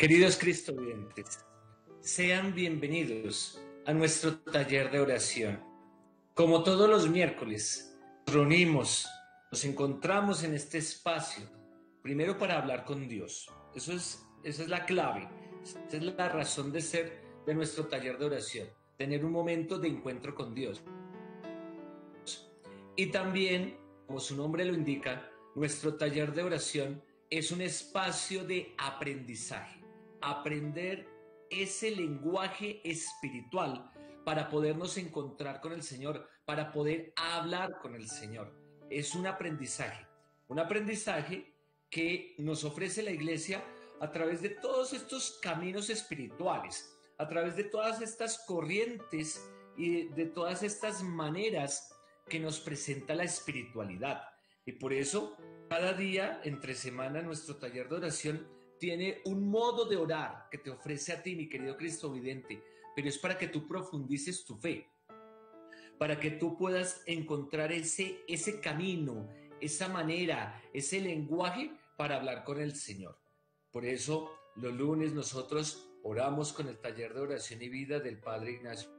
Queridos cristovidentes, sean bienvenidos a nuestro taller de oración. Como todos los miércoles, nos reunimos, nos encontramos en este espacio, primero para hablar con Dios. Esa es la clave, esa es la razón de ser de nuestro taller de oración, tener un momento de encuentro con Dios. Y también, como su nombre lo indica, nuestro taller de oración es un espacio de aprendizaje. Aprender ese lenguaje espiritual para podernos encontrar con el Señor, para poder hablar con el Señor. Es un aprendizaje que nos ofrece la Iglesia a través de todos estos caminos espirituales, a través de todas estas corrientes y de todas estas maneras que nos presenta la espiritualidad. Y por eso, cada día, entre semana, nuestro taller de oración tiene un modo de orar que te ofrece a ti, mi querido cristovidente, pero es para que tú profundices tu fe, para que tú puedas encontrar ese camino, esa manera, ese lenguaje para hablar con el Señor. Por eso, los lunes nosotros oramos con el taller de oración y vida del Padre Ignacio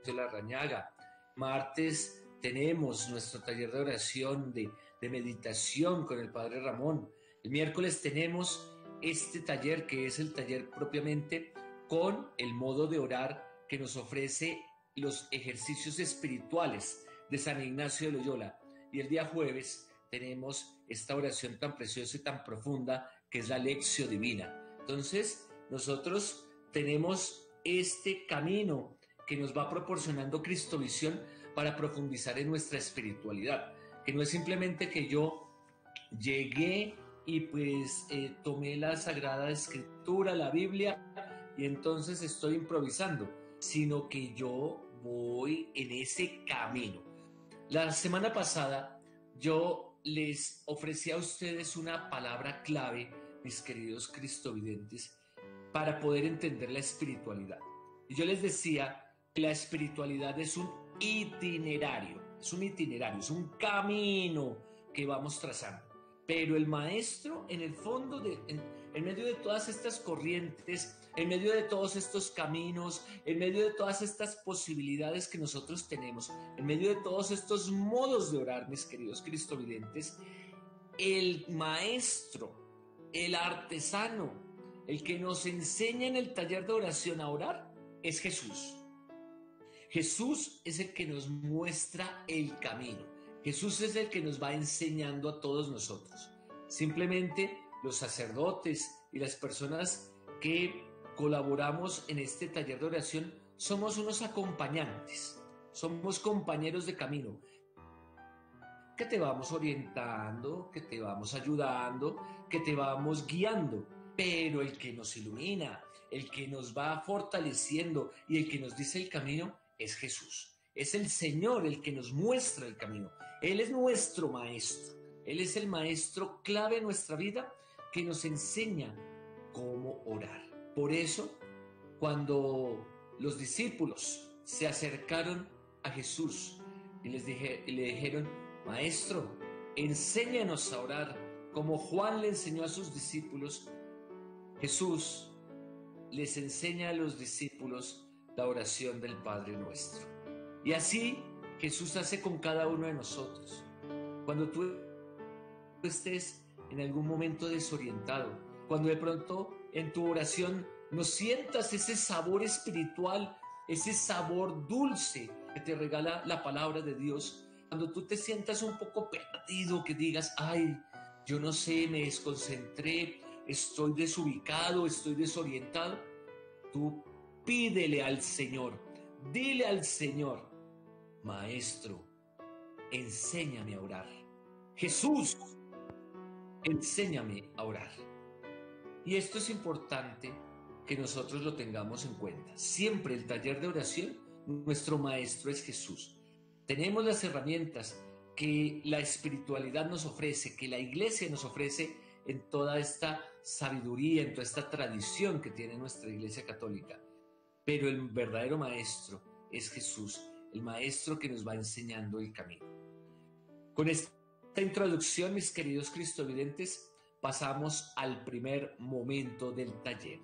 Larrañaga. Martes tenemos nuestro taller de oración, de meditación con el Padre Ramón. El miércoles tenemos este taller que es el taller propiamente con el modo de orar que nos ofrece los ejercicios espirituales de San Ignacio de Loyola. Y el día jueves tenemos esta oración tan preciosa y tan profunda que es la Lectio Divina. Entonces, nosotros tenemos este camino que nos va proporcionando Cristovisión para profundizar en nuestra espiritualidad, que no es simplemente que yo llegué y pues tomé la Sagrada Escritura, la Biblia, y entonces estoy improvisando, sino que yo voy en ese camino. La semana pasada yo les ofrecí a ustedes una palabra clave, mis queridos cristovidentes, para poder entender la espiritualidad. Y yo les decía que la espiritualidad es un itinerario, es un camino que vamos trazando. Pero el maestro, en el fondo, en medio de todas estas corrientes, en medio de todos estos caminos, en medio de todas estas posibilidades que nosotros tenemos, en medio de todos estos modos de orar, mis queridos cristovidentes, el maestro, el artesano, el que nos enseña en el taller de oración a orar, es Jesús. Jesús es el que nos muestra el camino. Jesús es el que nos va enseñando a todos nosotros. Simplemente los sacerdotes y las personas que colaboramos en este taller de oración somos unos acompañantes, somos compañeros de camino, que te vamos orientando, que te vamos ayudando, que te vamos guiando, pero el que nos ilumina, el que nos va fortaleciendo y el que nos dice el camino es Jesús. Es el Señor el que nos muestra el camino. Él es nuestro maestro. Él es el maestro clave en nuestra vida que nos enseña cómo orar. Por eso, cuando los discípulos se acercaron a Jesús y le dijeron: Maestro, enséñanos a orar como Juan le enseñó a sus discípulos, Jesús les enseña a los discípulos la oración del Padre Nuestro. Y así Jesús hace con cada uno de nosotros. Cuando tú estés en algún momento desorientado, cuando de pronto en tu oración no sientas ese sabor espiritual, ese sabor dulce que te regala la palabra de Dios, cuando tú te sientas un poco perdido, que digas: ay, yo no sé, me desconcentré, estoy desubicado, estoy desorientado, tú pídele al Señor, dile al Señor: Maestro, enséñame a orar. Jesús, enséñame a orar. Y esto es importante que nosotros lo tengamos en cuenta. Siempre el taller de oración, nuestro maestro es Jesús. Tenemos las herramientas que la espiritualidad nos ofrece, que la iglesia nos ofrece en toda esta sabiduría, en toda esta tradición que tiene nuestra iglesia católica. Pero el verdadero maestro es Jesús, el maestro que nos va enseñando el camino. Con esta introducción, mis queridos cristovidentes, pasamos al primer momento del taller.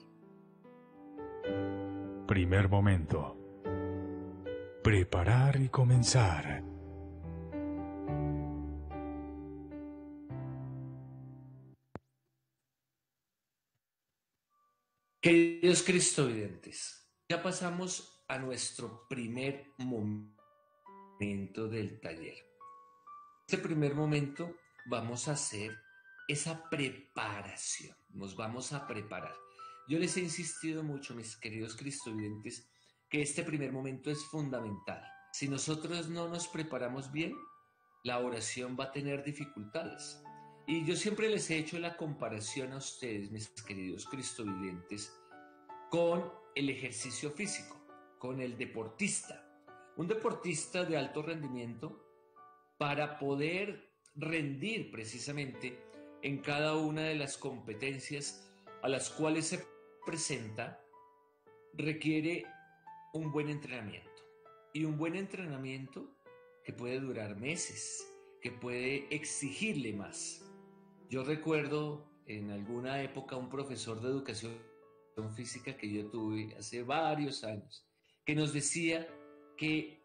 Primer momento. Preparar y comenzar. Queridos cristovidentes, ya pasamos a nuestro primer momento del taller. Este primer momento vamos a hacer esa preparación, nos vamos a preparar. Yo les he insistido mucho, mis queridos cristovidentes, que este primer momento es fundamental. Si nosotros no nos preparamos bien, la oración va a tener dificultades. Y yo siempre les he hecho la comparación a ustedes, mis queridos cristovidentes, con el ejercicio físico, con el deportista. Un deportista de alto rendimiento, para poder rendir precisamente en cada una de las competencias a las cuales se presenta, requiere un buen entrenamiento. Y un buen entrenamiento que puede durar meses, que puede exigirle más. Yo recuerdo en alguna época un profesor de educación física que yo tuve hace varios años, que nos decía que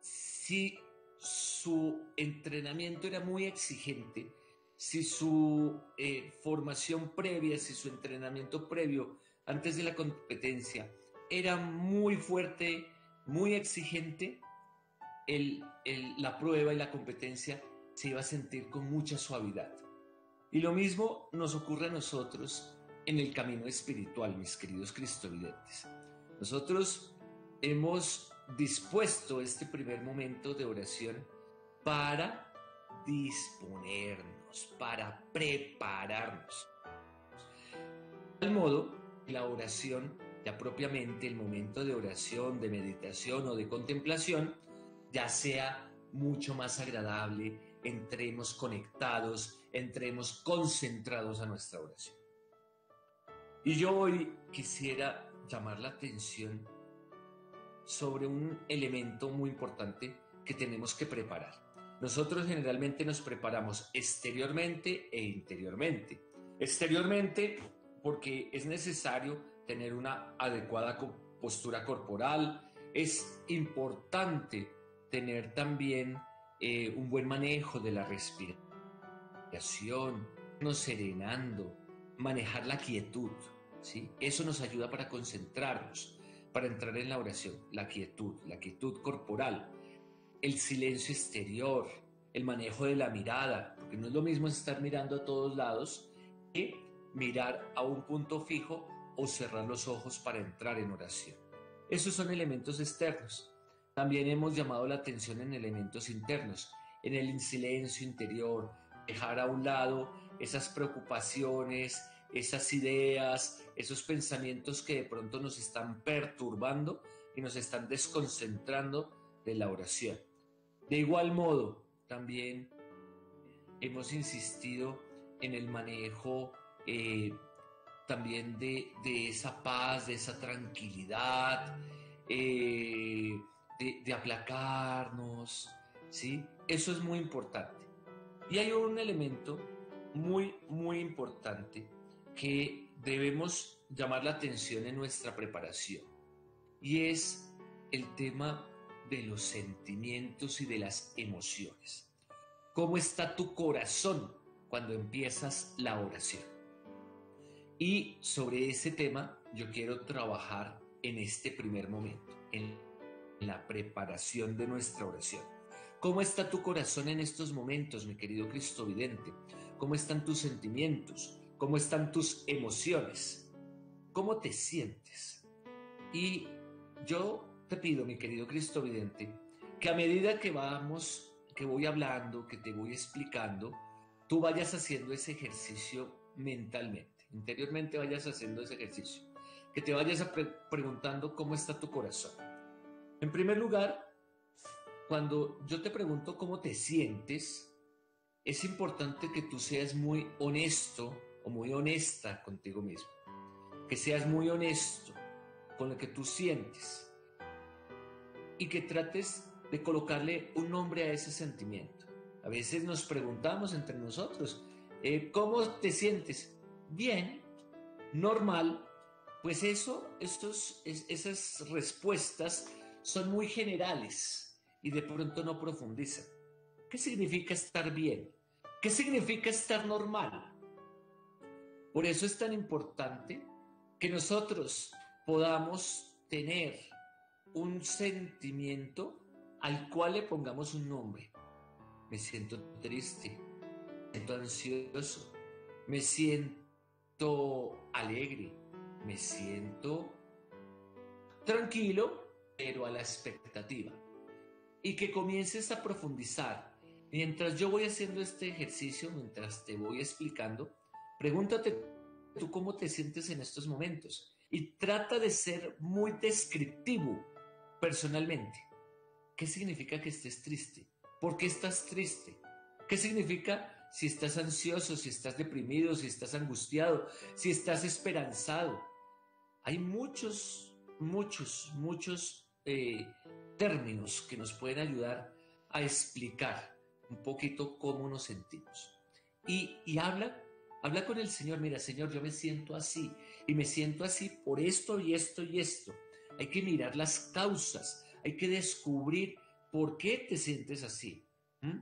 si su entrenamiento era muy exigente, si su formación previa, si su entrenamiento previo antes de la competencia era muy fuerte, muy exigente, la prueba y la competencia se iba a sentir con mucha suavidad. Y lo mismo nos ocurre a nosotros en el camino espiritual, mis queridos cristovidentes. Nosotros hemos dispuesto este primer momento de oración para disponernos, para prepararnos. De tal modo, la oración, ya propiamente el momento de oración, de meditación o de contemplación, ya sea mucho más agradable, entremos conectados, entremos concentrados a nuestra oración. Y yo hoy quisiera llamar la atención sobre un elemento muy importante que tenemos que preparar. Nosotros generalmente nos preparamos exteriormente e interiormente. Exteriormente porque es necesario tener una adecuada postura corporal, es importante tener también un buen manejo de la respiración, nos serenando, manejar la quietud, ¿sí? Eso nos ayuda para concentrarnos, para entrar en la oración, la quietud corporal, el silencio exterior, el manejo de la mirada, porque no es lo mismo estar mirando a todos lados que mirar a un punto fijo o cerrar los ojos para entrar en oración. Esos son elementos externos. También hemos llamado la atención en elementos internos, en el silencio interior, dejar a un lado esas preocupaciones, esas ideas, esos pensamientos que de pronto nos están perturbando y nos están desconcentrando de la oración. De igual modo, también hemos insistido en el manejo también de esa paz, de esa tranquilidad, de aplacarnos, ¿sí? Eso es muy importante. Y hay un elemento muy importante que debemos llamar la atención en nuestra preparación, y es el tema de los sentimientos y de las emociones. ¿Cómo está tu corazón cuando empiezas la oración? Y sobre ese tema yo quiero trabajar en este primer momento, en la preparación de nuestra oración. ¿Cómo está tu corazón en estos momentos, mi querido cristovidente? ¿Cómo están tus sentimientos? ¿Cómo están tus emociones? ¿Cómo te sientes? Y yo te pido, mi querido cristovidente, que a medida que voy hablando, que te voy explicando, tú vayas haciendo ese ejercicio mentalmente, interiormente vayas haciendo ese ejercicio, que te vayas preguntando cómo está tu corazón. En primer lugar, cuando yo te pregunto cómo te sientes, es importante que tú seas muy honesto o muy honesta contigo mismo, que seas muy honesto con lo que tú sientes y que trates de colocarle un nombre a ese sentimiento. A veces nos preguntamos entre nosotros, ¿Cómo te sientes? Bien, normal. Pues esas respuestas son muy generales y de pronto no profundizan. ¿Qué significa estar bien? ¿Qué significa estar normal? Por eso es tan importante que nosotros podamos tener un sentimiento al cual le pongamos un nombre. Me siento triste, me siento ansioso, me siento alegre, me siento tranquilo, pero a la expectativa. Y que comiences a profundizar. Mientras yo voy haciendo este ejercicio, mientras te voy explicando, pregúntate tú cómo te sientes en estos momentos y trata de ser muy descriptivo personalmente. ¿Qué significa que estés triste? ¿Por qué estás triste? ¿Qué significa si estás ansioso, si estás deprimido, si estás angustiado, si estás esperanzado? Hay muchos términos que nos pueden ayudar a explicar un poquito cómo nos sentimos. Y habla con el Señor. Mira, Señor, yo me siento así y me siento así por esto y esto y esto. Hay que mirar las causas, hay que descubrir por qué te sientes así. ¿Mm?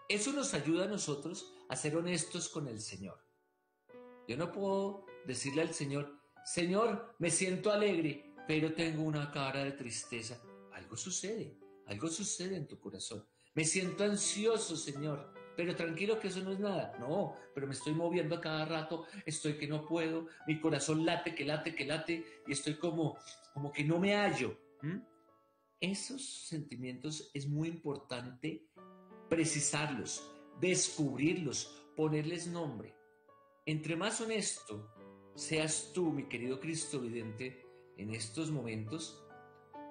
Eso nos ayuda a nosotros a ser honestos con el Señor. Yo no puedo decirle al Señor, Señor, me siento alegre, pero tengo una cara de tristeza. Algo sucede en tu corazón. Me siento ansioso, Señor, pero tranquilo que eso no es nada. No, pero me estoy moviendo a cada rato, estoy que no puedo, mi corazón late, que late, que late, y estoy como que no me hallo. ¿Mm? Esos sentimientos es muy importante precisarlos, descubrirlos, ponerles nombre. Entre más honesto seas tú, mi querido Cristo vidente, en estos momentos,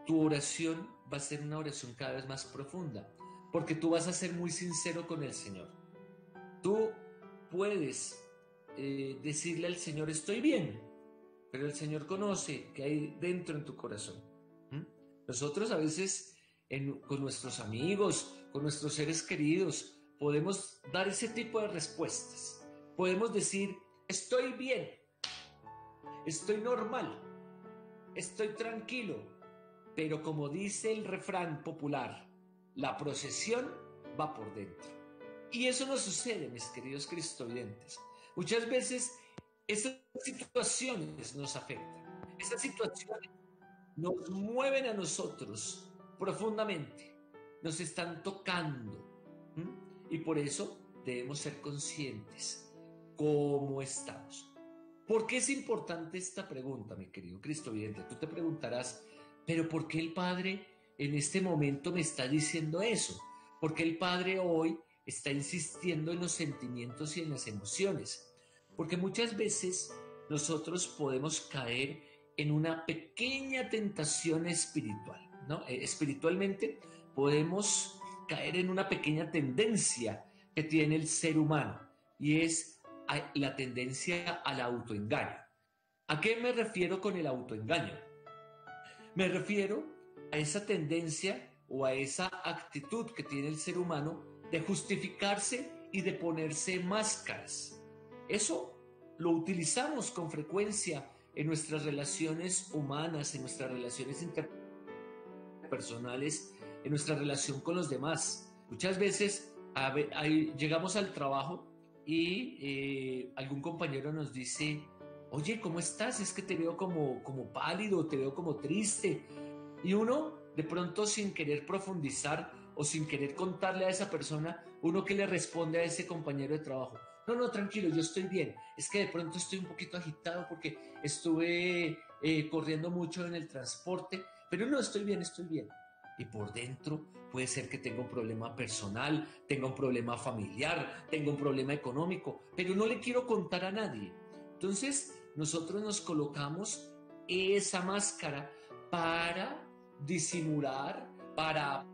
tu oración va a ser una oración cada vez más profunda, porque tú vas a ser muy sincero con el Señor. Tú puedes decirle al Señor, estoy bien, pero el Señor conoce qué hay dentro en tu corazón. ¿Mm? Nosotros a veces con nuestros amigos, con nuestros seres queridos, podemos dar ese tipo de respuestas. Podemos decir, estoy bien, estoy normal, estoy tranquilo, pero como dice el refrán popular, la procesión va por dentro. Y eso no sucede, mis queridos cristovidentes. Muchas veces esas situaciones nos afectan, esas situaciones nos mueven a nosotros profundamente, nos están tocando. ¿Mm? Y por eso debemos ser conscientes cómo estamos. ¿Por qué es importante esta pregunta, mi querido Cristo vidente? Tú te preguntarás, pero ¿por qué el Padre en este momento me está diciendo eso? ¿Por qué el Padre hoy está insistiendo en los sentimientos y en las emociones? Porque muchas veces nosotros podemos caer en una pequeña tentación espiritual, ¿no? Espiritualmente podemos caer en una pequeña tendencia que tiene el ser humano y es la tendencia al autoengaño. ¿A qué me refiero con el autoengaño? Me refiero a esa tendencia o a esa actitud que tiene el ser humano de justificarse y de ponerse máscaras. Eso lo utilizamos con frecuencia en nuestras relaciones humanas, en nuestras relaciones interpersonales, en nuestra relación con los demás. Muchas veces llegamos al trabajo y algún compañero nos dice, oye, ¿cómo estás? Es que te veo como pálido, te veo como triste. Y uno, de pronto, sin querer profundizar o sin querer contarle a esa persona, uno que le responde a ese compañero de trabajo, no, no, tranquilo, yo estoy bien. Es que de pronto estoy un poquito agitado porque estuve corriendo mucho en el transporte, pero no, estoy bien, estoy bien. Y por dentro puede ser que tenga un problema personal, tenga un problema familiar, tenga un problema económico, pero no le quiero contar a nadie. Entonces, nosotros nos colocamos esa máscara para disimular, para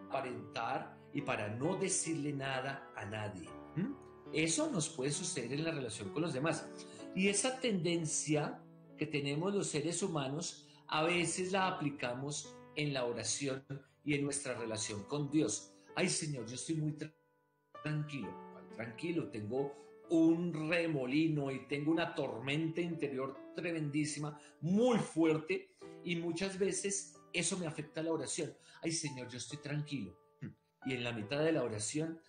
aparentar y para no decirle nada a nadie. ¿Mm? Eso nos puede suceder en la relación con los demás. Y esa tendencia que tenemos los seres humanos, a veces la aplicamos en la oración y en nuestra relación con Dios. Ay, Señor, yo estoy muy tranquilo, tengo un remolino y tengo una tormenta interior tremendísima, muy fuerte, y muchas veces eso me afecta a la oración. Ay, Señor, yo estoy tranquilo. Y en la mitad de la oración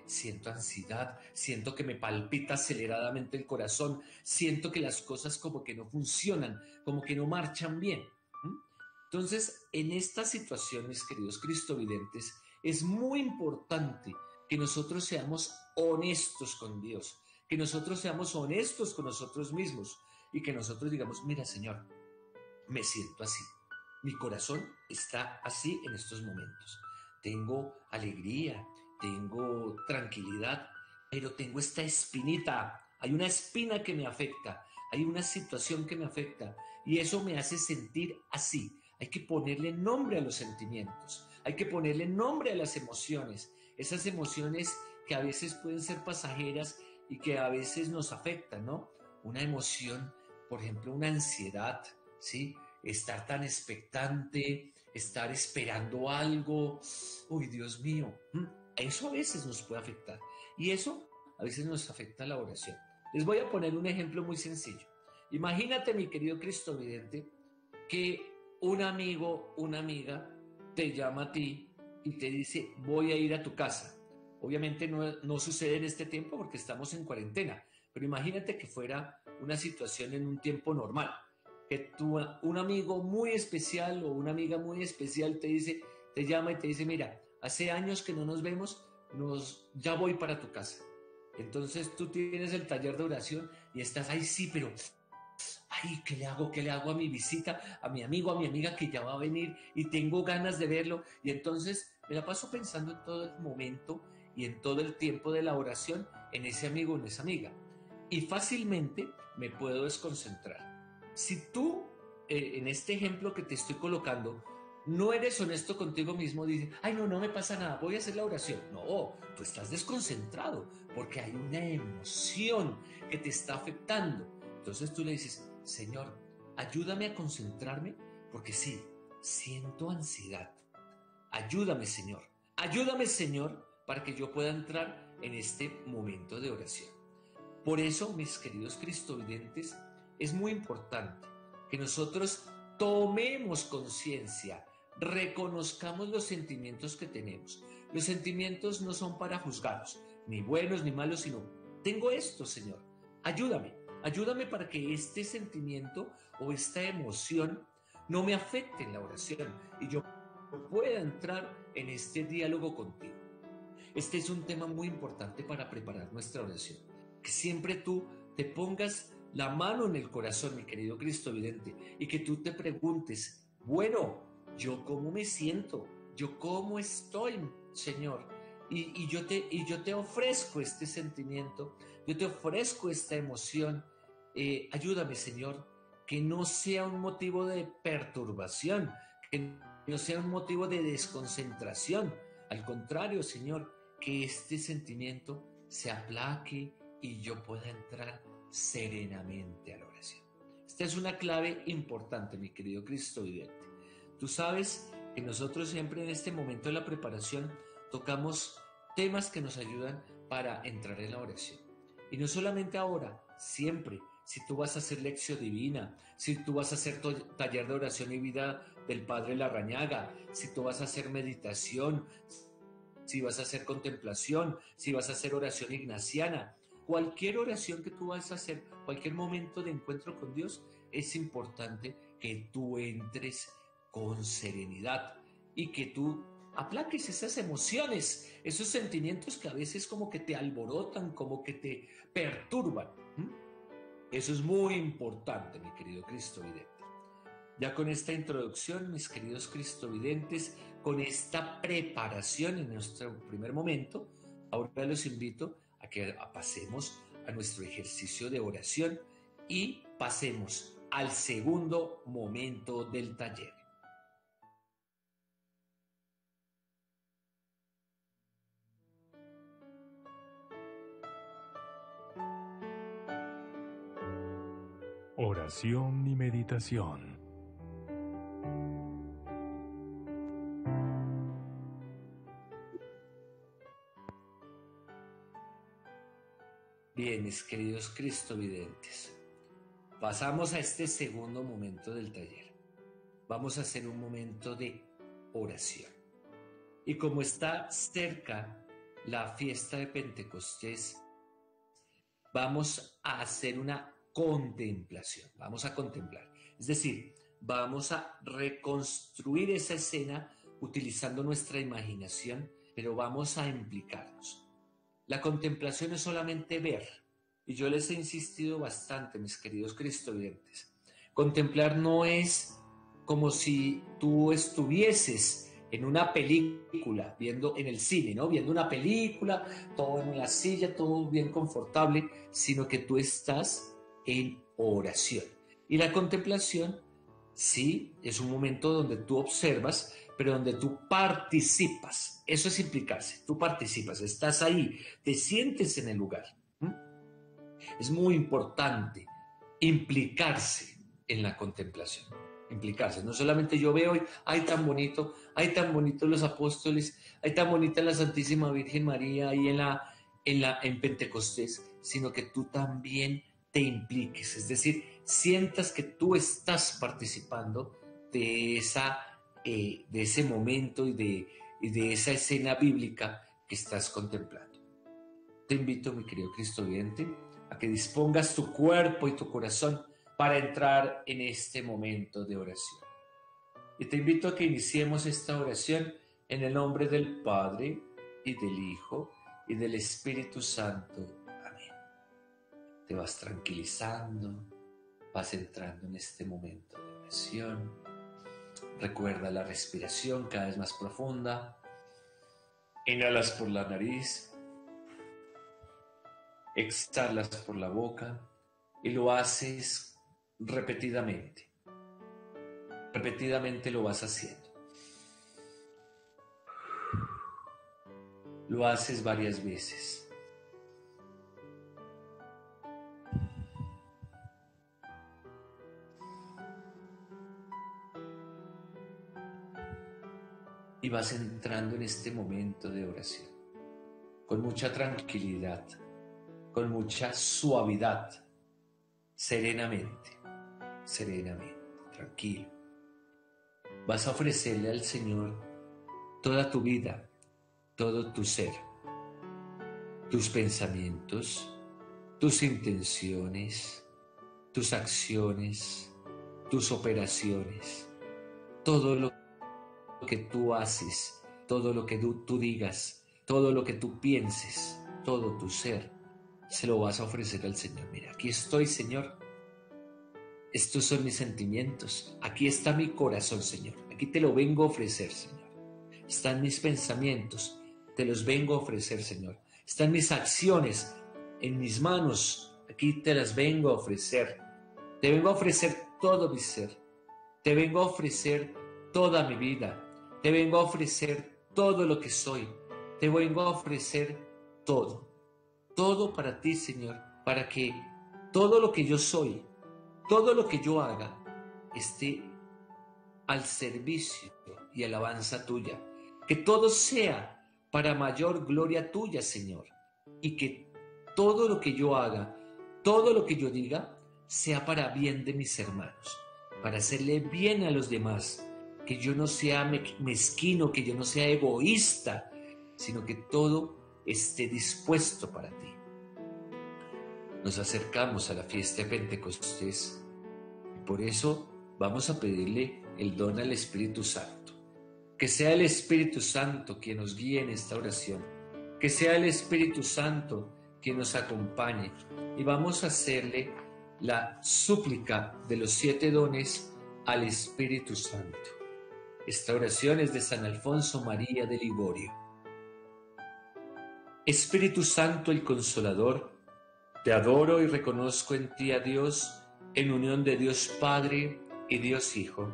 siento ansiedad, siento que me palpita aceleradamente el corazón, siento que las cosas como que no funcionan, como que no marchan bien. ¿Mm? Entonces, en estas situaciones, queridos cristovidentes, es muy importante que nosotros seamos honestos con Dios, que nosotros seamos honestos con nosotros mismos y que nosotros digamos, mira, Señor, me siento así. Mi corazón está así en estos momentos. Tengo alegría, tengo tranquilidad, pero tengo esta espinita. Hay una espina que me afecta, hay una situación que me afecta y eso me hace sentir así. Hay que ponerle nombre a los sentimientos, hay que ponerle nombre a las emociones, esas emociones que a veces pueden ser pasajeras y que a veces nos afectan, ¿no? Una emoción, por ejemplo, una ansiedad, ¿sí? Estar tan expectante, estar esperando algo. Uy, Dios mío, eso a veces nos puede afectar. Y eso a veces nos afecta la oración. Les voy a poner un ejemplo muy sencillo. Imagínate, mi querido cristovidente, que un amigo, una amiga te llama a ti y te dice, voy a ir a tu casa. Obviamente no sucede en este tiempo porque estamos en cuarentena, pero imagínate que fuera una situación en un tiempo normal, que un amigo muy especial o una amiga muy especial te dice, te llama y te dice, mira, hace años que no nos vemos, ya voy para tu casa. Entonces tú tienes el taller de oración y estás ahí, sí, pero ay, ¿qué le hago? ¿Qué le hago a mi visita, a mi amigo, a mi amiga que ya va a venir y tengo ganas de verlo? Y entonces me la paso pensando en todo el momento y en todo el tiempo de la oración en ese amigo o en esa amiga. Y fácilmente me puedo desconcentrar. Si tú, en este ejemplo que te estoy colocando, no eres honesto contigo mismo, dices, ay, no, no me pasa nada, voy a hacer la oración. No, tú estás desconcentrado porque hay una emoción que te está afectando. Entonces tú le dices, Señor, ayúdame a concentrarme porque sí, siento ansiedad. Ayúdame, Señor. Ayúdame, Señor, para que yo pueda entrar en este momento de oración. Por eso, mis queridos cristovidentes, es muy importante que nosotros tomemos conciencia, reconozcamos los sentimientos que tenemos. Los sentimientos no son para juzgarlos, ni buenos ni malos, sino, tengo esto, Señor, ayúdame, ayúdame para que este sentimiento o esta emoción no me afecte en la oración y yo pueda entrar en este diálogo contigo. Este es un tema muy importante para preparar nuestra oración. Que siempre tú te pongas la mano en el corazón, mi querido Cristo evidente, y que tú te preguntes, bueno, ¿yo cómo me siento? ¿Yo cómo estoy, Señor? Y yo te ofrezco este sentimiento, yo te ofrezco esta emoción. Ayúdame, Señor, que no sea un motivo de perturbación, que no sea un motivo de desconcentración. Al contrario, Señor, que este sentimiento se aplaque y yo pueda entrar serenamente a la oración. Esta es una clave importante, mi querido Cristo viviente. Tú sabes que nosotros siempre en este momento de la preparación tocamos temas que nos ayudan para entrar en la oración. Y no solamente ahora, siempre. Si tú vas a hacer lección divina, si tú vas a hacer taller de oración y vida del Padre Larrañaga, si tú vas a hacer meditación, si vas a hacer contemplación, si vas a hacer oración ignaciana, cualquier oración que tú vas a hacer, cualquier momento de encuentro con Dios, es importante que tú entres con serenidad y que tú aplaques esas emociones, esos sentimientos que a veces como que te alborotan, como que te perturban. Eso es muy importante, mi querido Cristo vidente. Ya con esta introducción, mis queridos cristovidentes, con esta preparación en nuestro primer momento, ahora los invito a que pasemos a nuestro ejercicio de oración y pasemos al segundo momento del taller. Oración y meditación. Bien, mis queridos cristovidentes, pasamos a este segundo momento del taller. Vamos a hacer un momento de oración. Y como está cerca la fiesta de Pentecostés, vamos a hacer una contemplación. Vamos a contemplar. Es decir, vamos a reconstruir esa escena utilizando nuestra imaginación, pero vamos a implicarnos. La contemplación es solamente ver, y yo les he insistido bastante, mis queridos cristovidentes. Contemplar no es como si tú estuvieses en una película, viendo en el cine, ¿no? Viendo una película, todo en la silla, todo bien confortable, sino que tú estás en oración. Y la contemplación, sí, es un momento donde tú observas, pero donde tú participas. Eso es implicarse. Tú participas, estás ahí, te sientes en el lugar. Es muy importante implicarse en la contemplación. Implicarse. No solamente yo veo, ay, tan bonito, ay, tan bonitos los apóstoles, ay, tan bonita la Santísima Virgen María ahí en Pentecostés, sino que tú también te impliques. Es decir, sientas que tú estás participando de ese momento y de esa escena bíblica que estás contemplando. Te invito, mi querido cristovidente, a que dispongas tu cuerpo y tu corazón para entrar en este momento de oración. Y te invito a que iniciemos esta oración en el nombre del Padre y del Hijo y del Espíritu Santo. Amén. Te vas tranquilizando, vas entrando en este momento de oración. Recuerda la respiración cada vez más profunda. Inhalas por la nariz, exhalas por la boca y lo haces repetidamente. Repetidamente lo vas haciendo. Lo haces varias veces. Y vas entrando en este momento de oración con mucha tranquilidad, con mucha suavidad, serenamente, tranquilo. Vas a ofrecerle al Señor toda tu vida, todo tu ser, tus pensamientos, tus intenciones, tus acciones, tus operaciones, todo lo que tú haces, todo lo que tú digas, todo lo que tú pienses, todo tu ser, se lo vas a ofrecer al Señor. Mira, aquí estoy, Señor. Estos son mis sentimientos. Aquí está mi corazón, Señor. Aquí te lo vengo a ofrecer, Señor. Están mis pensamientos. Te los vengo a ofrecer, Señor. Están mis acciones en mis manos. Aquí te las vengo a ofrecer. Te vengo a ofrecer todo mi ser. Te vengo a ofrecer toda mi vida. Te vengo a ofrecer todo lo que soy. Te vengo a ofrecer todo. Todo para ti, Señor, para que todo lo que yo soy, todo lo que yo haga, esté al servicio y alabanza tuya. Que todo sea para mayor gloria tuya, Señor. Y que todo lo que yo haga, todo lo que yo diga, sea para bien de mis hermanos, para hacerle bien a los demás. Que yo no sea mezquino, que yo no sea egoísta, sino que todo esté dispuesto para ti. Nos acercamos a la fiesta de Pentecostés y por eso vamos a pedirle el don al Espíritu Santo. Que sea el Espíritu Santo quien nos guíe en esta oración. Que sea el Espíritu Santo quien nos acompañe. Y vamos a hacerle la súplica de los 7 dones al Espíritu Santo. Esta oración es de San Alfonso María de Ligorio. Espíritu Santo, el Consolador, te adoro y reconozco en ti a Dios, en unión de Dios Padre y Dios Hijo.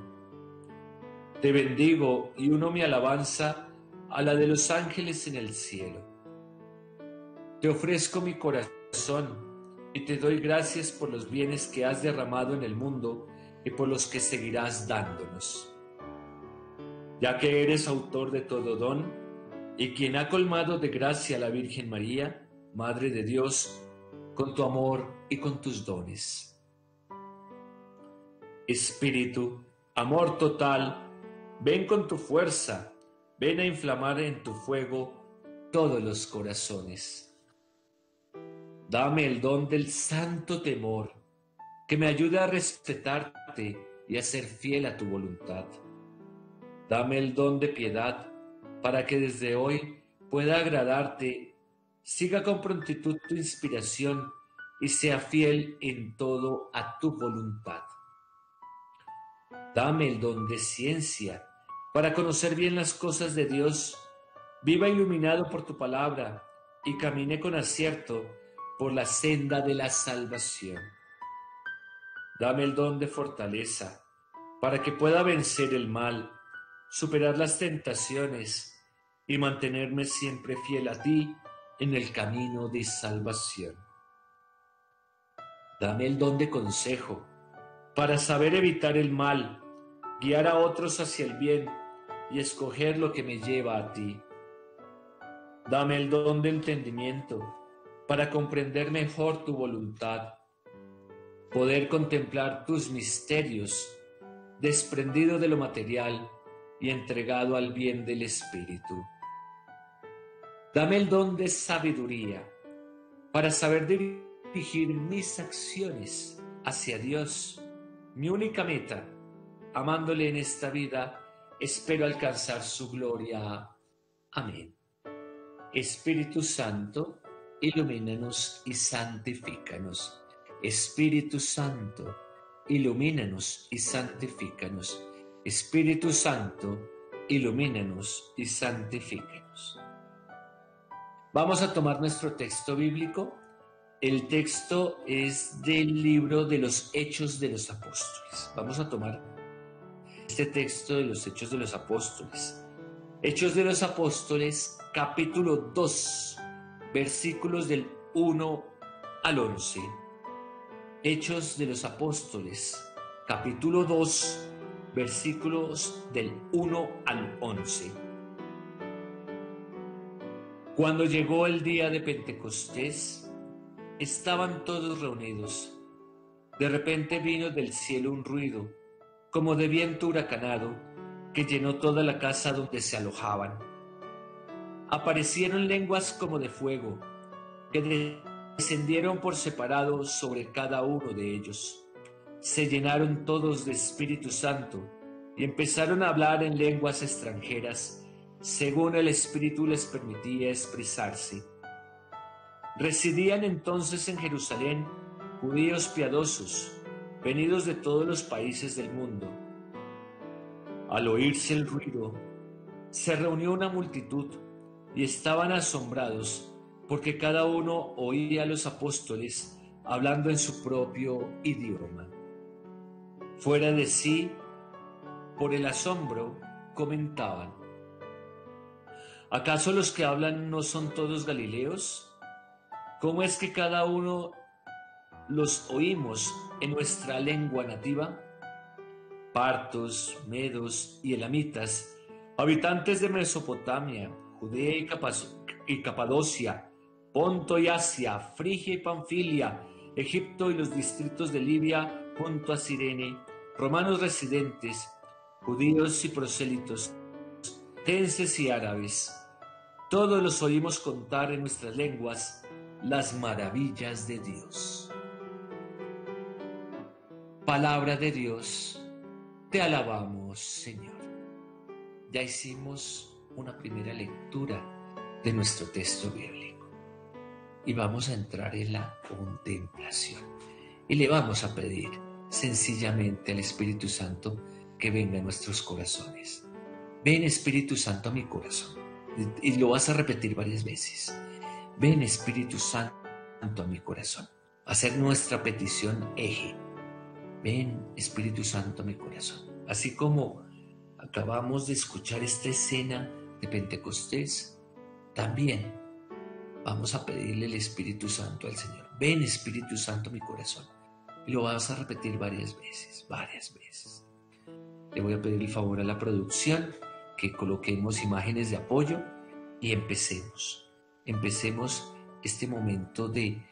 Te bendigo y uno mi alabanza a la de los ángeles en el cielo. Te ofrezco mi corazón y te doy gracias por los bienes que has derramado en el mundo y por los que seguirás dándonos. Ya que eres autor de todo don y quien ha colmado de gracia a la Virgen María, Madre de Dios, con tu amor y con tus dones. Espíritu, amor total, ven con tu fuerza, ven a inflamar en tu fuego todos los corazones. Dame el don del santo temor, que me ayude a respetarte y a ser fiel a tu voluntad. Dame el don de piedad, para que desde hoy pueda agradarte, siga con prontitud tu inspiración y sea fiel en todo a tu voluntad. Dame el don de ciencia, para conocer bien las cosas de Dios, viva iluminado por tu palabra y camine con acierto por la senda de la salvación. Dame el don de fortaleza, para que pueda vencer el mal, superar las tentaciones y mantenerme siempre fiel a ti en el camino de salvación. Dame el don de consejo, para saber evitar el mal, guiar a otros hacia el bien y escoger lo que me lleva a ti. Dame el don de entendimiento, para comprender mejor tu voluntad, poder contemplar tus misterios, desprendido de lo material y entregado al bien del Espíritu. Dame el don de sabiduría, para saber dirigir mis acciones hacia Dios, mi única meta. Amándole en esta vida, espero alcanzar su gloria. Amén. Espíritu Santo, ilumínanos y santifícanos. Espíritu Santo, ilumínanos y santifícanos. Espíritu Santo, ilumínanos y santifícanos. Vamos a tomar nuestro texto bíblico. El texto es del libro de los Hechos de los Apóstoles. Vamos a tomar este texto de los Hechos de los Apóstoles. Hechos de los Apóstoles, capítulo 2, versículos del 1 al 11. Hechos de los Apóstoles, capítulo 2, versículos del 1 al 11. Cuando llegó el día de Pentecostés, estaban todos reunidos. De repente vino del cielo un ruido, como de viento huracanado, que llenó toda la casa donde se alojaban. Aparecieron lenguas como de fuego, que descendieron por separado sobre cada uno de ellos. Se llenaron todos de Espíritu Santo y empezaron a hablar en lenguas extranjeras, según el Espíritu les permitía expresarse. Residían entonces en Jerusalén judíos piadosos, venidos de todos los países del mundo. Al oírse el ruido, se reunió una multitud y estaban asombrados porque cada uno oía a los apóstoles hablando en su propio idioma. Fuera de sí, por el asombro, comentaban: ¿acaso los que hablan no son todos galileos? ¿Cómo es que cada uno los oímos en nuestra lengua nativa? Partos, medos y elamitas, habitantes de Mesopotamia, Judea y Capadocia, Ponto y Asia, Frigia y Panfilia, Egipto y los distritos de Libia junto a Cirene, romanos residentes, judíos y prosélitos, tenses y árabes. Todos los oímos contar en nuestras lenguas las maravillas de Dios. Palabra de Dios, te alabamos, Señor. Ya hicimos una primera lectura de nuestro texto bíblico y vamos a entrar en la contemplación y le vamos a pedir sencillamente al Espíritu Santo que venga a nuestros corazones. Ven, Espíritu Santo, a mi corazón, y lo vas a repetir varias veces. Ven, Espíritu Santo, a mi corazón. Va a ser nuestra petición eje. Ven, Espíritu Santo, a mi corazón. Así como acabamos de escuchar esta escena de Pentecostés, también vamos a pedirle el Espíritu Santo al Señor. Ven, Espíritu Santo, a mi corazón. Y lo vas a repetir varias veces, varias veces. Le voy a pedir el favor a la producción que coloquemos imágenes de apoyo y empecemos este momento de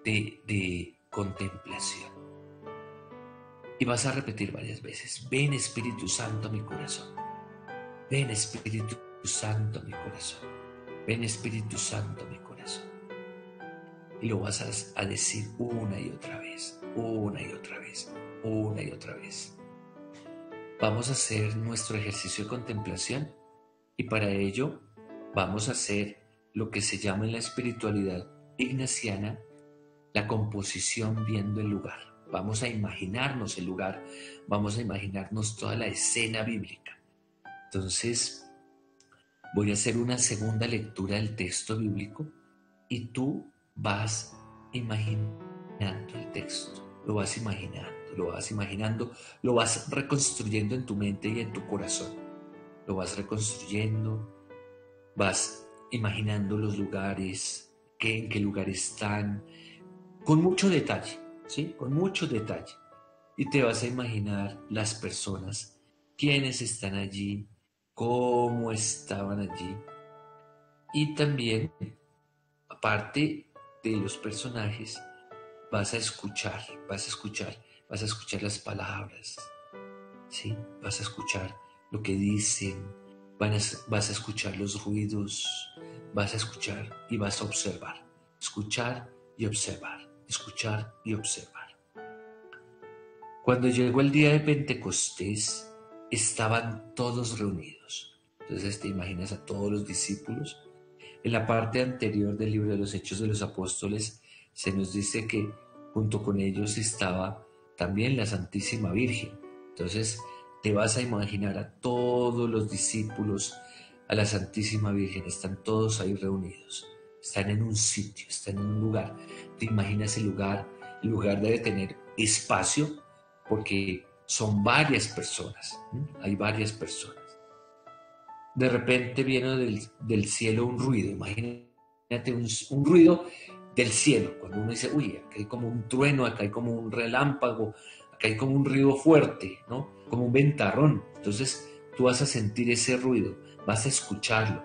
de contemplación. Y vas a repetir varias veces: ven Espíritu Santo a mi corazón, ven Espíritu Santo a mi corazón, ven Espíritu Santo a mi corazón. Y lo vas a decir una y otra vez, una y otra vez, una y otra vez. Vamos a hacer nuestro ejercicio de contemplación y para ello vamos a hacer lo que se llama en la espiritualidad ignaciana la composición viendo el lugar. Vamos a imaginarnos el lugar, vamos a imaginarnos toda la escena bíblica. Entonces, voy a hacer una segunda lectura del texto bíblico y tú vas imaginando el texto, lo vas imaginando, lo vas reconstruyendo en tu mente y en tu corazón. Lo vas reconstruyendo, vas imaginando los lugares, en qué lugar están, con mucho detalle, ¿sí? Con mucho detalle. Y te vas a imaginar las personas, quiénes están allí, cómo estaban allí. Y también, aparte de los personajes, vas a escuchar las palabras, ¿sí? Vas a escuchar lo que dicen, vas a escuchar los ruidos, vas a escuchar y vas a observar. Escuchar y observar, escuchar y observar. Cuando llegó el día de Pentecostés, estaban todos reunidos. Entonces te imaginas a todos los discípulos. En la parte anterior del libro de los Hechos de los Apóstoles se nos dice que junto con ellos estaba también la Santísima Virgen. Entonces te vas a imaginar a todos los discípulos, a la Santísima Virgen, están todos ahí reunidos, están en un sitio, están en un lugar. Te imaginas el lugar debe tener espacio porque son varias personas, hay varias personas. De repente viene del cielo un ruido, imagínate un ruido del cielo, cuando uno dice, uy, acá hay como un trueno, acá hay como un relámpago, acá hay como un ruido fuerte, ¿no? Como un ventarrón. Entonces tú vas a sentir ese ruido, vas a escucharlo.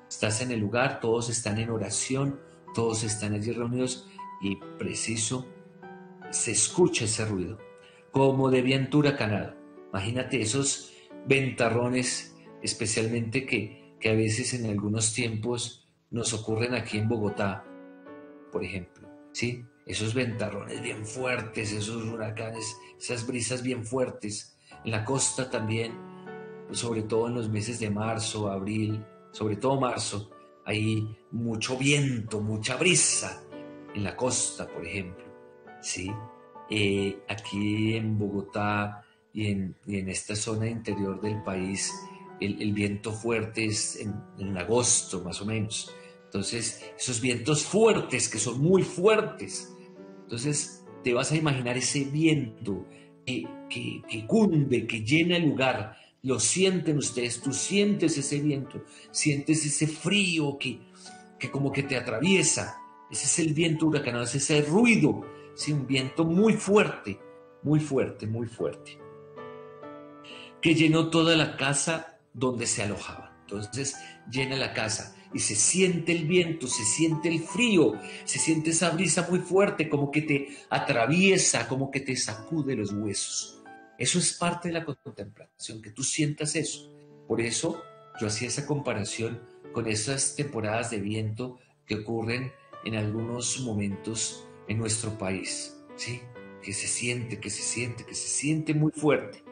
Estás en el lugar, todos están en oración, todos están allí reunidos y preciso se escucha ese ruido, como de viento huracanado. Imagínate esos ventarrones, especialmente que a veces en algunos tiempos nos ocurren aquí en Bogotá, por ejemplo, ¿sí? Esos ventarrones bien fuertes, esos huracanes, esas brisas bien fuertes. En la costa también, sobre todo en los meses de marzo, abril, sobre todo marzo, hay mucho viento, mucha brisa en la costa, por ejemplo, ¿sí? Aquí en Bogotá y en esta zona interior del país, el viento fuerte es en agosto, más o menos. Entonces, esos vientos fuertes, que son muy fuertes, entonces te vas a imaginar ese viento que cunde, que llena el lugar. Lo sienten ustedes, tú sientes ese viento, sientes ese frío que como que te atraviesa. Ese es el viento huracanado, es ese ruido, ¿sí? Un viento muy fuerte, muy fuerte, muy fuerte, que llenó toda la casa donde se alojaban. Entonces llena la casa y se siente el viento, se siente el frío, se siente esa brisa muy fuerte, como que te atraviesa, como que te sacude los huesos. Eso es parte de la contemplación, que tú sientas eso. Por eso yo hacía esa comparación con esas temporadas de viento que ocurren en algunos momentos en nuestro país, ¿sí? Que se siente muy fuerte.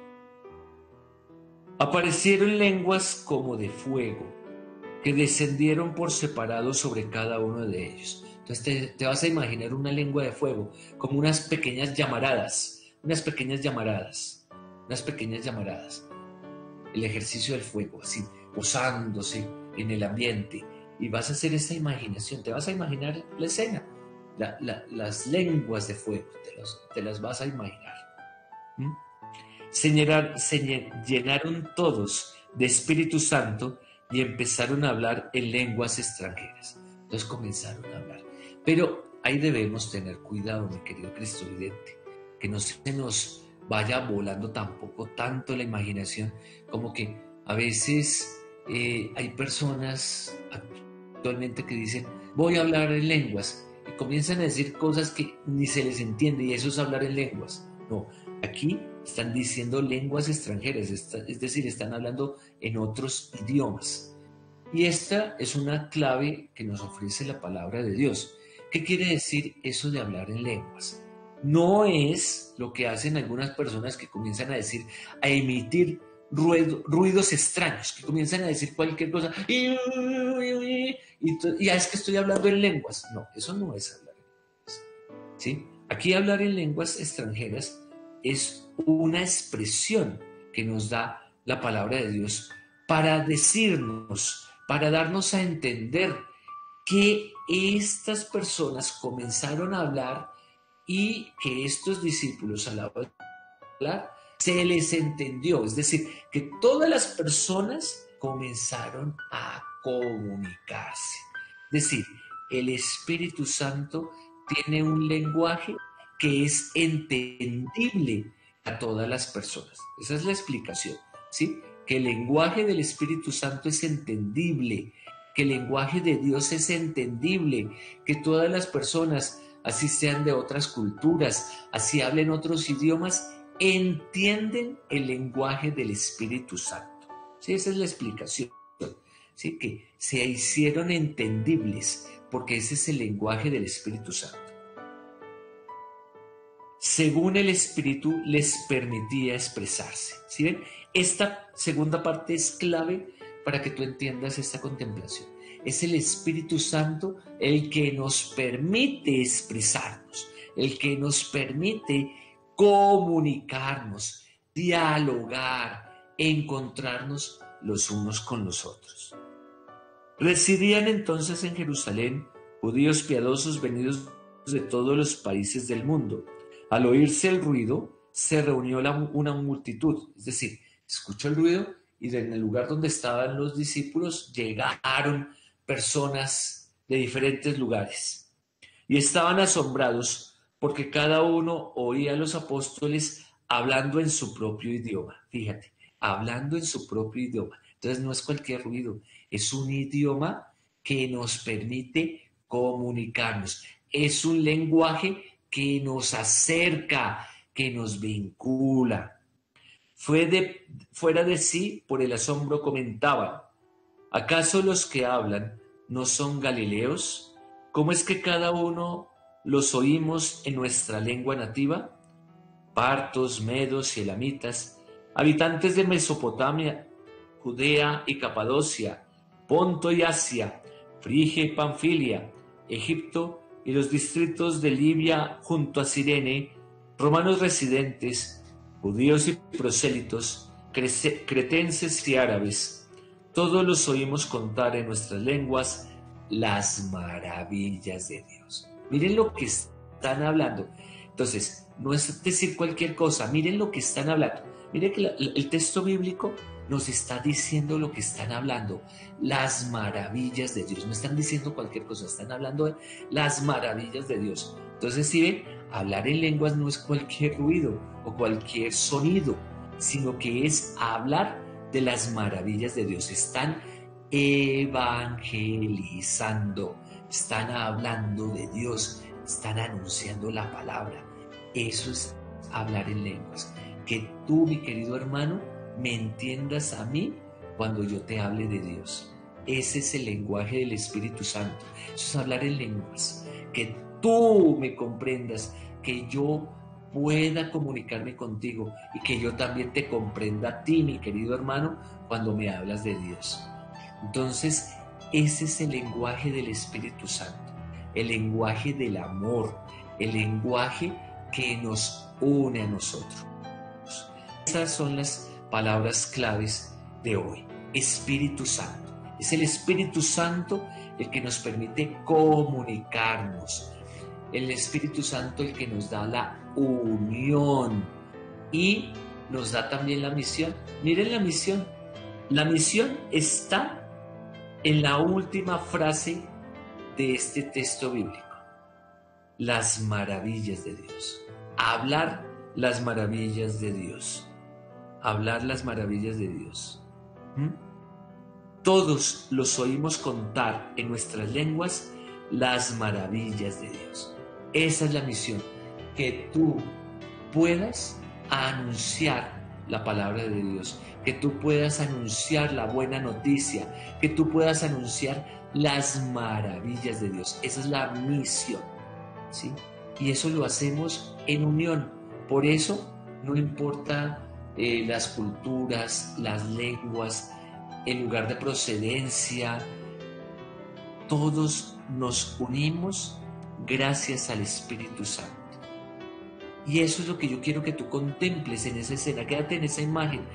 Aparecieron lenguas como de fuego, que descendieron por separado sobre cada uno de ellos. Entonces te vas a imaginar una lengua de fuego, como unas pequeñas llamaradas. El ejercicio del fuego, así, posándose en el ambiente. Y vas a hacer esa imaginación, te vas a imaginar la escena, las lenguas de fuego, te las vas a imaginar. Se llenaron todos de Espíritu Santo y empezaron a hablar en lenguas extranjeras. Entonces comenzaron a hablar. Pero ahí debemos tener cuidado, mi querido Cristo vidente, que no se nos vaya volando tampoco tanto la imaginación, como que a veces hay personas actualmente que dicen, voy a hablar en lenguas, y comienzan a decir cosas que ni se les entiende y eso es hablar en lenguas. No, aquí están diciendo lenguas extranjeras, es decir, están hablando en otros idiomas. Y esta es una clave que nos ofrece la palabra de Dios. ¿Qué quiere decir eso de hablar en lenguas? No es lo que hacen algunas personas que comienzan a decir, a emitir ruidos extraños, que comienzan a decir cualquier cosa y es que estoy hablando en lenguas. No, eso no es hablar en lenguas, ¿sí? Aquí hablar en lenguas extranjeras es una expresión que nos da la palabra de Dios para decirnos, para darnos a entender que estas personas comenzaron a hablar y que estos discípulos al hablar se les entendió, es decir, que todas las personas comenzaron a comunicarse. Es decir, el Espíritu Santo tiene un lenguaje que es entendible a todas las personas. Esa es la explicación, ¿sí? Que el lenguaje del Espíritu Santo es entendible, que el lenguaje de Dios es entendible, que todas las personas, así sean de otras culturas, así hablen otros idiomas, entienden el lenguaje del Espíritu Santo. ¿Sí? Esa es la explicación. ¿Sí? Que se hicieron entendibles, porque ese es el lenguaje del Espíritu Santo. Según el Espíritu les permitía expresarse. ¿Sí ven? Esta segunda parte es clave para que tú entiendas esta contemplación. Es el Espíritu Santo el que nos permite expresarnos, el que nos permite comunicarnos, dialogar, encontrarnos los unos con los otros. Residían entonces en Jerusalén judíos piadosos venidos de todos los países del mundo. Al oírse el ruido, se reunió una multitud, es decir, escuchó el ruido y en el lugar donde estaban los discípulos llegaron personas de diferentes lugares y estaban asombrados porque cada uno oía a los apóstoles hablando en su propio idioma. Fíjate, hablando en su propio idioma. Entonces no es cualquier ruido, es un idioma que nos permite comunicarnos. Es un lenguaje que nos acerca, que nos vincula. Fuera de sí, por el asombro comentaban: ¿acaso los que hablan no son galileos? ¿Cómo es que cada uno los oímos en nuestra lengua nativa? Partos, medos y elamitas, habitantes de Mesopotamia, Judea y Capadocia, Ponto y Asia, Frigia y Panfilia, Egipto y los distritos de Libia junto a Cirene, romanos residentes, judíos y prosélitos, cretenses y árabes, todos los oímos contar en nuestras lenguas las maravillas de Dios. Miren lo que están hablando. Entonces, no es decir cualquier cosa, miren lo que están hablando. Miren que el texto bíblico nos está diciendo lo que están hablando, las maravillas de Dios. No están diciendo cualquier cosa, están hablando de las maravillas de Dios. Entonces, si ven, hablar en lenguas no es cualquier ruido o cualquier sonido, sino que es hablar de las maravillas de Dios. Están evangelizando, están hablando de Dios, están anunciando la palabra. Eso es hablar en lenguas. Que tú, mi querido hermano, me entiendas a mí cuando yo te hable de Dios. Ese es el lenguaje del Espíritu Santo. Eso es hablar en lenguas. Que tú me comprendas, que yo pueda comunicarme contigo y que yo también te comprenda a ti, mi querido hermano, cuando me hablas de Dios. Entonces, ese es el lenguaje del Espíritu Santo, el lenguaje del amor, el lenguaje que nos une a nosotros. Esas son las palabras claves de hoy. Espíritu Santo. Es el Espíritu Santo el que nos permite comunicarnos. El Espíritu Santo el que nos da la unión y nos da también la misión. Miren la misión. La misión está en la última frase de este texto bíblico. Las maravillas de Dios. Hablar las maravillas de Dios. Hablar las maravillas de Dios. Todos los oímos contar en nuestras lenguas las maravillas de Dios. Esa es la misión, que tú puedas anunciar la palabra de Dios, que tú puedas anunciar la buena noticia, que tú puedas anunciar las maravillas de Dios. Esa es la misión, ¿sí? Y eso lo hacemos en unión. Por eso no importa las culturas, las lenguas, el lugar de procedencia, todos nos unimos gracias al Espíritu Santo. Y eso es lo que yo quiero que tú contemples en esa escena. Quédate en esa imagen.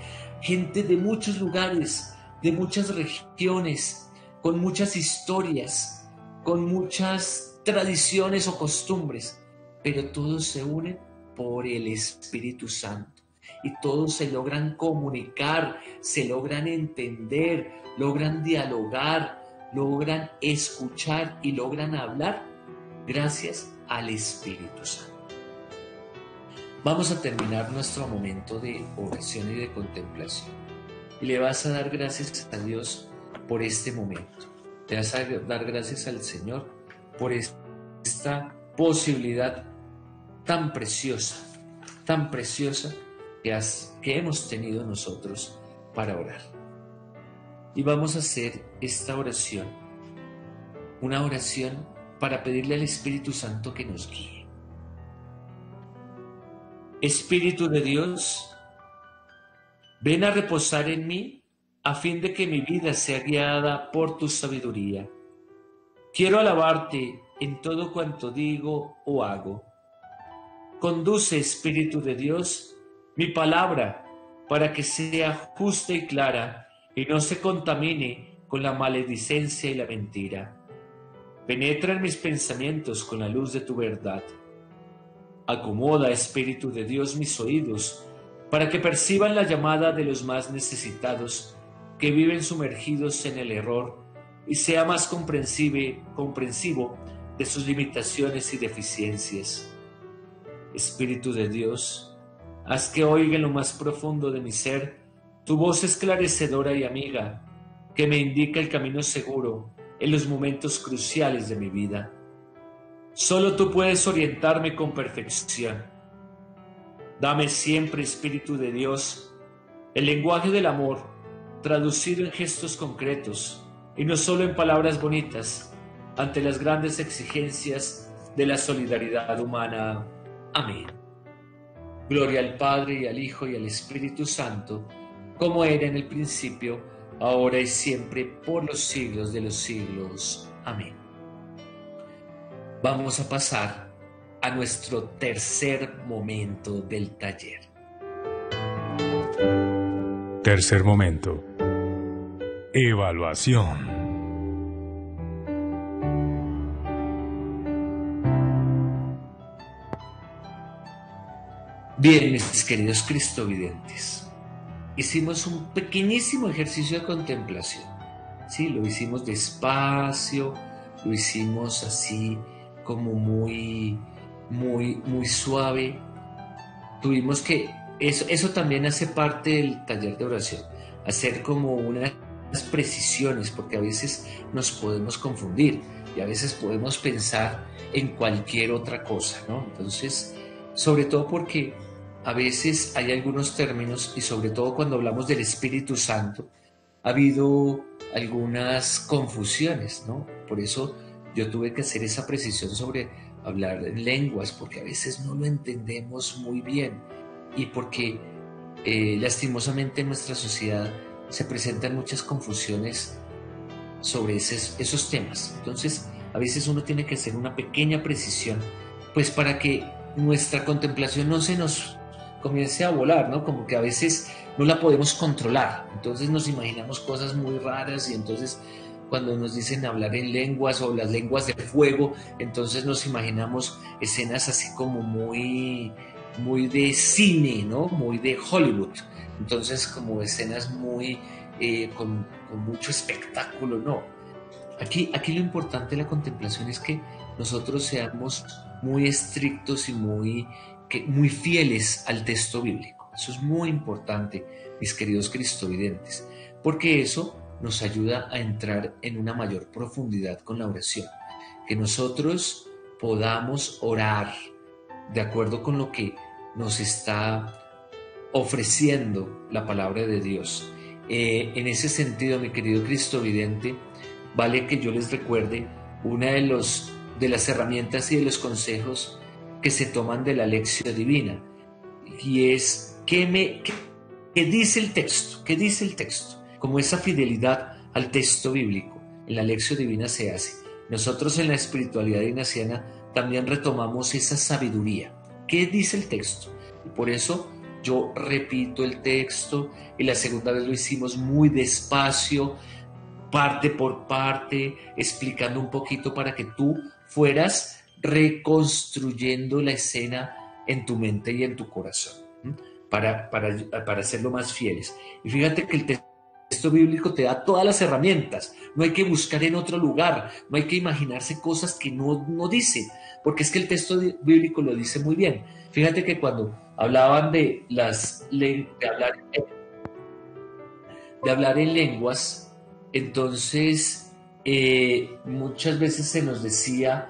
Gente de muchos lugares, de muchas regiones, con muchas historias, con muchas tradiciones o costumbres, pero todos se unen por el Espíritu Santo. Y todos se logran comunicar, se logran entender, logran dialogar, logran escuchar y logran hablar gracias al Espíritu Santo. Vamos a terminar nuestro momento de oración y de contemplación. Y le vas a dar gracias a Dios por este momento. Le vas a dar gracias al Señor por esta posibilidad tan preciosa que hemos tenido nosotros para orar. Y vamos a hacer esta oración, una oración para pedirle al Espíritu Santo que nos guíe. Espíritu de Dios, ven a reposar en mí a fin de que mi vida sea guiada por tu sabiduría. Quiero alabarte en todo cuanto digo o hago. Conduce, Espíritu de Dios, mi palabra para que sea justa y clara y no se contamine con la maledicencia y la mentira. Penetra en mis pensamientos con la luz de tu verdad. Acomoda, Espíritu de Dios, mis oídos, para que perciban la llamada de los más necesitados, que viven sumergidos en el error, y sea más comprensivo de sus limitaciones y deficiencias. Espíritu de Dios, haz que oiga en lo más profundo de mi ser tu voz esclarecedora y amiga, que me indica el camino seguro en los momentos cruciales de mi vida. Solo tú puedes orientarme con perfección. Dame siempre, Espíritu de Dios, el lenguaje del amor, traducido en gestos concretos y no solo en palabras bonitas, ante las grandes exigencias de la solidaridad humana. Amén. Gloria al Padre, y al Hijo, y al Espíritu Santo, como era en el principio, ahora y siempre, por los siglos de los siglos. Amén. Vamos a pasar a nuestro tercer momento del taller. Tercer momento. Evaluación. Bien, mis queridos cristovidentes, hicimos un pequeñísimo ejercicio de contemplación. Sí, lo hicimos despacio, lo hicimos así como muy suave. Tuvimos que, eso también hace parte del taller de oración, hacer como unas precisiones, porque a veces nos podemos confundir y a veces podemos pensar en cualquier otra cosa, ¿no? Entonces, sobre todo porque a veces hay algunos términos, y sobre todo cuando hablamos del Espíritu Santo, ha habido algunas confusiones, ¿no? Por eso yo tuve que hacer esa precisión sobre hablar en lenguas, porque a veces no lo entendemos muy bien y porque lastimosamente en nuestra sociedad se presentan muchas confusiones sobre esos temas. Entonces, a veces uno tiene que hacer una pequeña precisión, pues para que nuestra contemplación no se nos comience a volar, ¿no? Como que a veces no la podemos controlar. Entonces nos imaginamos cosas muy raras y entonces cuando nos dicen hablar en lenguas o las lenguas de fuego, entonces nos imaginamos escenas así como muy de cine, ¿no? Muy de Hollywood. Entonces como escenas muy con mucho espectáculo, ¿no? Aquí lo importante de la contemplación es que nosotros seamos muy estrictos y muy fieles al texto bíblico. Eso es muy importante, mis queridos cristovidentes, porque eso nos ayuda a entrar en una mayor profundidad con la oración. que nosotros podamos orar de acuerdo con lo que nos está ofreciendo la palabra de Dios. En ese sentido, mi querido Cristo Vidente, vale que yo les recuerde una de las herramientas y de los consejos que se toman de la Lección Divina, y es ¿qué dice el texto? ¿Qué dice el texto? Como esa fidelidad al texto bíblico en la Lección Divina se hace. Nosotros en la espiritualidad ignaciana también retomamos esa sabiduría. ¿Qué dice el texto? Y por eso yo repito el texto, y la segunda vez lo hicimos muy despacio, parte por parte, explicando un poquito para que tú fueras reconstruyendo la escena en tu mente y en tu corazón, para serlo más fieles. Y fíjate que el texto bíblico te da todas las herramientas, no hay que buscar en otro lugar, no hay que imaginarse cosas que no dice, porque es que el texto bíblico lo dice muy bien. Fíjate que cuando hablaban de hablar en lenguas, entonces muchas veces se nos decía,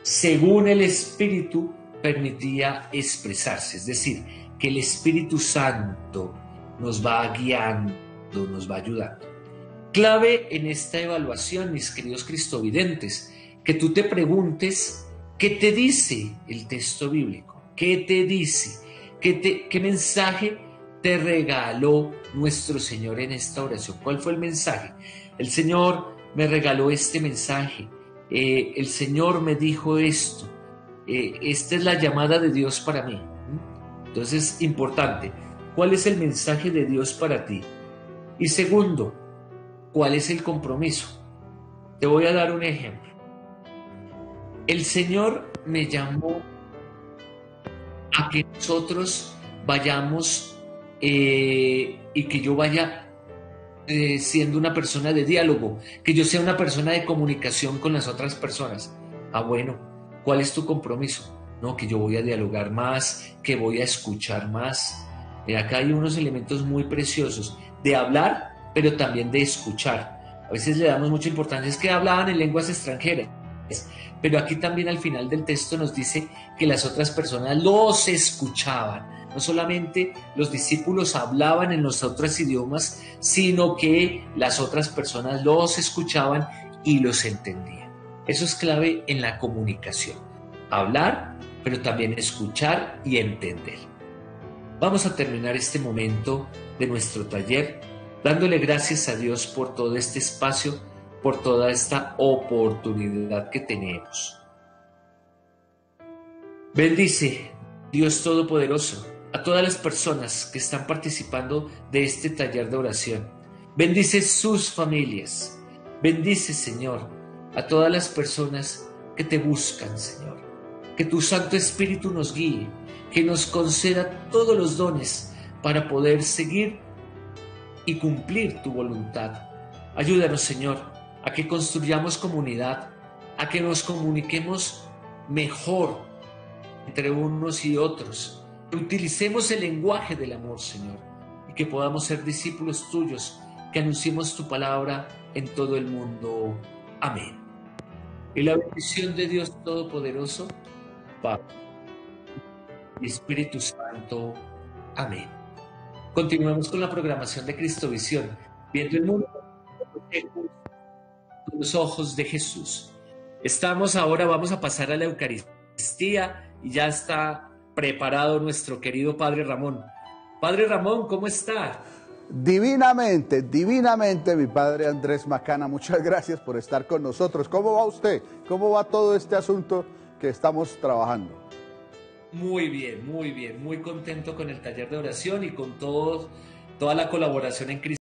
según el Espíritu permitía expresarse, es decir, que el Espíritu Santo nos va guiando, nos va ayudando. Clave en esta evaluación, mis queridos cristovidentes, que tú te preguntes qué te dice el texto bíblico, qué te dice, qué mensaje te regaló nuestro Señor en esta oración. ¿Cuál fue el mensaje? El Señor me regaló este mensaje, el Señor me dijo esto, esta es la llamada de Dios para mí. Entonces, importante, ¿cuál es el mensaje de Dios para ti? Y segundo, ¿cuál es el compromiso? Te voy a dar un ejemplo. El Señor me llamó a que nosotros vayamos y que yo vaya siendo una persona de diálogo, que yo sea una persona de comunicación con las otras personas. Ah, bueno, ¿cuál es tu compromiso? No, que yo voy a dialogar más, que voy a escuchar más. Acá hay unos elementos muy preciosos de hablar, pero también de escuchar. A veces le damos mucha importancia, es que hablaban en lenguas extranjeras, pero aquí también al final del texto nos dice que las otras personas los escuchaban. No solamente los discípulos hablaban en los otros idiomas, sino que las otras personas los escuchaban y los entendían. Eso es clave en la comunicación. Hablar, pero también escuchar y entender. Vamos a terminar este momento de nuestro taller dándole gracias a Dios por todo este espacio, por toda esta oportunidad que tenemos. Bendice, Dios Todopoderoso, a todas las personas que están participando de este taller de oración. Bendice sus familias. Bendice, Señor, a todas las personas que te buscan, Señor. Que tu Santo Espíritu nos guíe, que nos conceda todos los dones para poder seguir y cumplir tu voluntad. Ayúdanos, Señor, a que construyamos comunidad, a que nos comuniquemos mejor entre unos y otros, que utilicemos el lenguaje del amor, Señor, y que podamos ser discípulos tuyos, que anunciemos tu palabra en todo el mundo. Amén. Y la bendición de Dios Todopoderoso, Padre y Espíritu Santo. Amén. Continuemos con la programación de Cristovisión, viendo el mundo con los ojos de Jesús. Vamos a pasar a la Eucaristía y ya está preparado nuestro querido Padre Ramón. Padre Ramón, ¿cómo está? Divinamente, divinamente, mi Padre Andrés Macana, muchas gracias por estar con nosotros. ¿Cómo va usted? ¿Cómo va todo este asunto que estamos trabajando? Muy bien, muy contento con el taller de oración y con toda la colaboración en Cristo.